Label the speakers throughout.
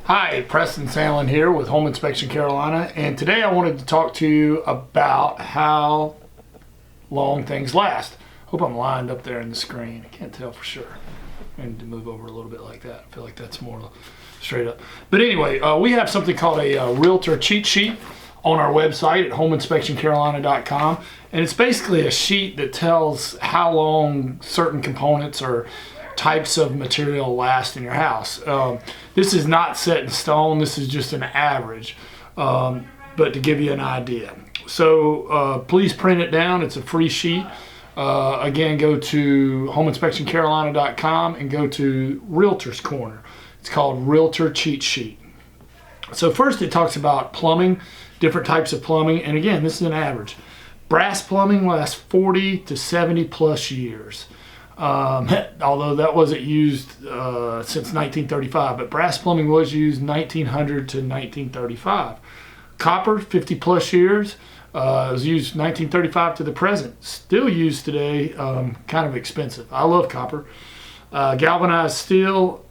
Speaker 1: Hi, Preston Sandlin here with Home Inspection Carolina, and today I wanted to talk to you about how long things last. Hope I'm lined up there in the screen. I can't tell for sure. I need to move over a little bit like that. I feel like that's more straight up. But anyway, we have something called a realtor cheat sheet on our website at homeinspectioncarolina.com, and it's basically a sheet that tells how long certain components or types of material last in your house. This is not set in stone. This is just an average, but to give you an idea. So please print it down. It's a free sheet. Again, go to homeinspectioncarolina.com and go to Realtor's Corner. It's called Realtor Cheat Sheet. So first it talks about plumbing, different types of plumbing, and again, this is an average. Brass plumbing lasts 40 to 70 plus years. Although that wasn't used since 1935, but brass plumbing was used 1900 to 1935. Copper, 50 plus years. It was used 1935 to the present. Still used today, kind of expensive. I love copper. Galvanized steel,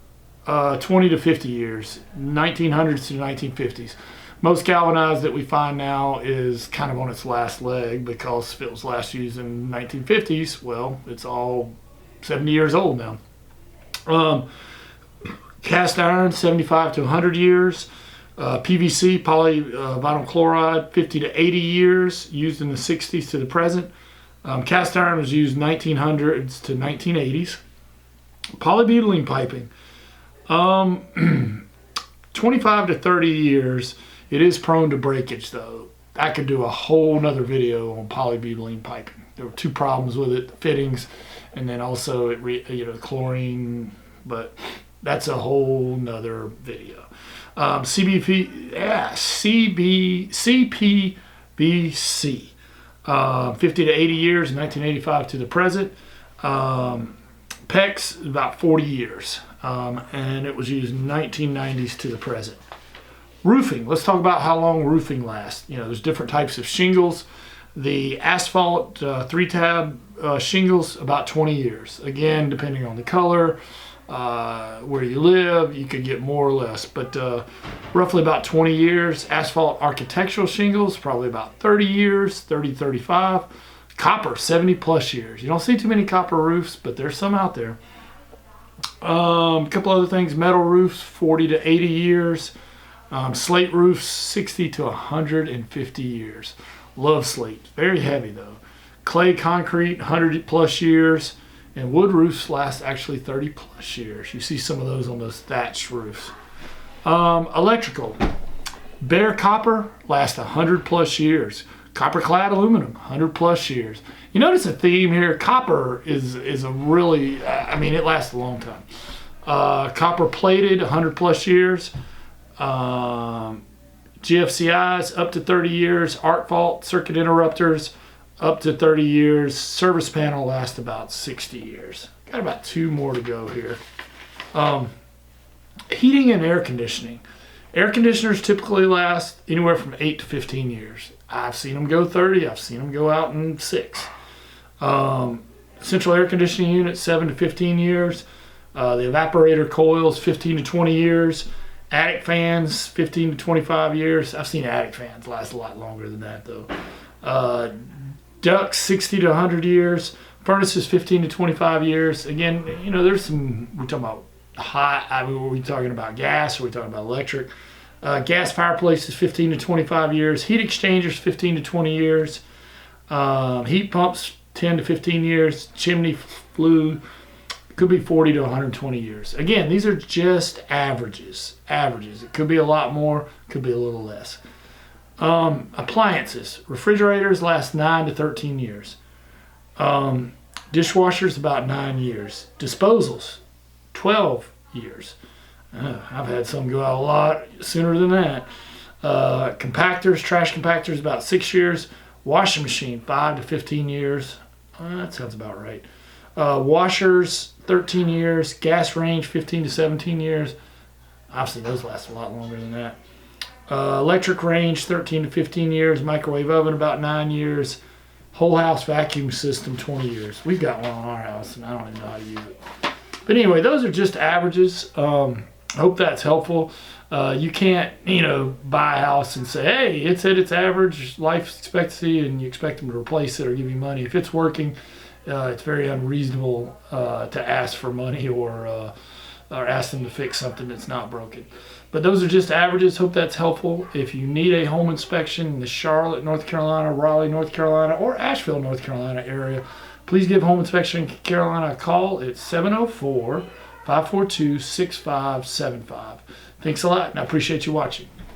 Speaker 1: 20 to 50 years, 1900s to 1950s. Most galvanized that we find now is kind of on its last leg, because if it was last used in 1950s, well, it's all 70 years old now. Cast iron, 75 to 100 years. PVC, polyvinyl chloride, 50 to 80 years, used in the 60s to the present. Cast iron was used 1900s to 1980s. Polybutylene piping, 25 to 30 years. It is prone to breakage, though. I could do a whole nother video on polybutylene piping. There were two problems with it: the fittings, and then also chlorine. But that's a whole nother video. CPVC, 50 to 80 years, 1985 to the present. PEX, about 40 years, and it was used in 1990s to the present. Roofing. Let's talk about how long roofing lasts. There's different types of shingles. The asphalt 3-tab shingles, about 20 years. Again, depending on the color, where you live, you could get more or less, but roughly about 20 years. Asphalt architectural shingles, probably about 30 years, 30 to 35. Copper, 70 plus years. You don't see too many copper roofs, but there's some out there. A couple other things: metal roofs, 40 to 80 years. Slate roofs, 60 to 150 years. Love slate. Very heavy though. Clay concrete, 100 plus years. And wood roofs last actually 30 plus years. You see some of those on those thatched roofs. Electrical. Bare copper lasts 100 plus years. Copper clad aluminum, 100 plus years. You notice a theme here. Copper is a really, it lasts a long time. Copper plated, 100 plus years. GFCIs, up to 30 years. Arc fault circuit interrupters, up to 30 years. Service panel lasts about 60 years. Got about 2 more to go here. Heating and air conditioning. Air conditioners typically last anywhere from 8 to 15 years. I've seen them go 30. I've seen them go out in 6. Central air conditioning units, 7 to 15 years. The evaporator coils, 15 to 20 years. Attic fans, 15 to 25 years. I've seen attic fans last a lot longer than that, though. Ducts, 60 to 100 years. Furnaces, 15 to 25 years. Again, there's some, we're talking about hot, are we talking about gas? Or are we talking about electric? Gas fireplaces, 15 to 25 years. Heat exchangers, 15 to 20 years. Heat pumps, 10 to 15 years. Chimney flue, could be 40 to 120 years. Again, these are just averages. It could be a lot more, could be a little less. Appliances. Refrigerators last 9 to 13 years. Dishwashers, about 9 years. Disposals, 12 years. I've had some go out a lot sooner than that. Compactors, trash compactors, about 6 years. Washing machine, 5 to 15 years. That sounds about right. Washers, 13 years. Gas range, 15 to 17 years. I've seen those last a lot longer than that. Electric range, 13 to 15 years. Microwave oven, about 9 years. Whole house vacuum system, 20 years. We've got one on our house, and I don't even know how to use it. But anyway, those are just averages. Hope that's helpful. You can't, buy a house and say, hey, it's at its average life expectancy and you expect them to replace it or give you money. If it's working, it's very unreasonable to ask for money or ask them to fix something that's not broken. But those are just averages. Hope that's helpful. If you need a home inspection in the Charlotte, North Carolina, Raleigh, North Carolina, or Asheville, North Carolina area, please give Home Inspection Carolina a call. It's 704-542-6575. Thanks a lot, and I appreciate you watching.